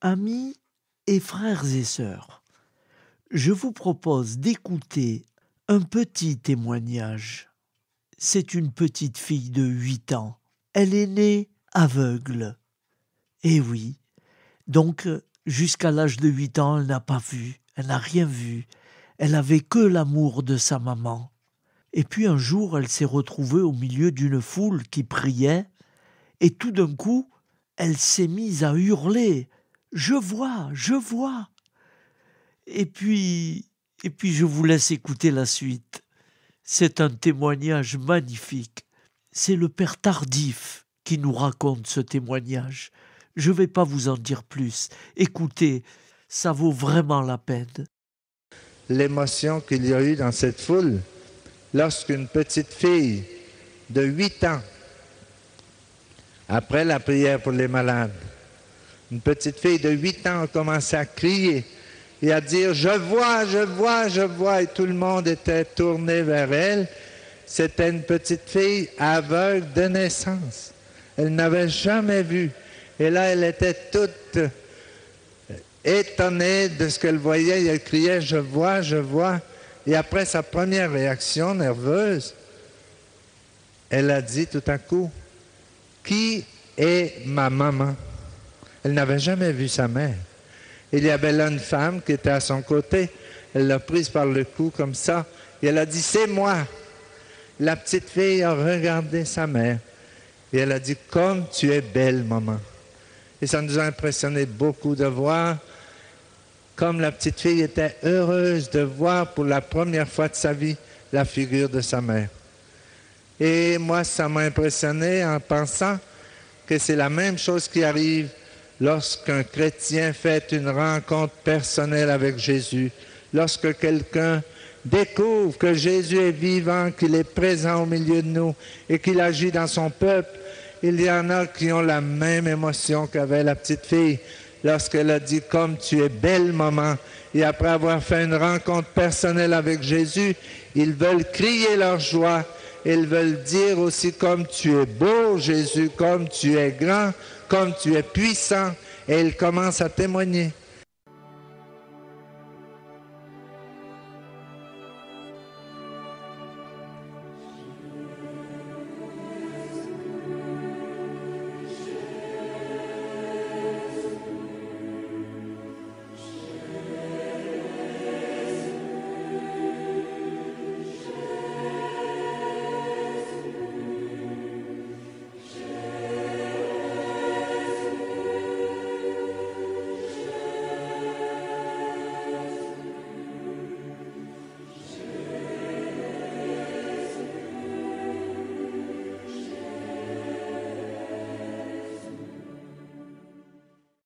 Amis et frères et sœurs, je vous propose d'écouter un petit témoignage. C'est une petite fille de 8 ans. Elle est née aveugle. Eh oui, donc jusqu'à l'âge de 8 ans, elle n'a pas vu, elle n'a rien vu. Elle avait que l'amour de sa maman. Et puis un jour, elle s'est retrouvée au milieu d'une foule qui priait, et tout d'un coup, elle s'est mise à hurler. Je vois, je vois. Et puis je vous laisse écouter la suite. C'est un témoignage magnifique. C'est le père Tardif qui nous raconte ce témoignage. Je ne vais pas vous en dire plus. Écoutez, ça vaut vraiment la peine. L'émotion qu'il y a eu dans cette foule lorsqu'une petite fille de 8 ans, après la prière pour les malades, une petite fille de 8 ans a commencé à crier et à dire « Je vois, je vois, je vois » et tout le monde était tourné vers elle. C'était une petite fille aveugle de naissance. Elle n'avait jamais vu. Et là, elle était toute étonnée de ce qu'elle voyait. Elle criait « Je vois, je vois ». Et après sa première réaction nerveuse, elle a dit tout à coup « Qui est ma maman ?» Elle n'avait jamais vu sa mère. Il y avait là une femme qui était à son côté. Elle l'a prise par le cou comme ça et elle a dit « C'est moi ». La petite fille a regardé sa mère et elle a dit « Comme tu es belle, maman ». Et ça nous a impressionné beaucoup de voir comme la petite fille était heureuse de voir pour la première fois de sa vie la figure de sa mère. Et moi, ça m'a impressionné en pensant que c'est la même chose qui arrive lorsqu'un chrétien fait une rencontre personnelle avec Jésus, lorsque quelqu'un découvre que Jésus est vivant, qu'il est présent au milieu de nous et qu'il agit dans son peuple, il y en a qui ont la même émotion qu'avait la petite fille lorsqu'elle a dit « Comme tu es belle, maman ». Et après avoir fait une rencontre personnelle avec Jésus, ils veulent crier leur joie. Ils veulent dire aussi « Comme tu es beau, Jésus, comme tu es grand, comme tu es puissant ». Et ils commencent à témoigner.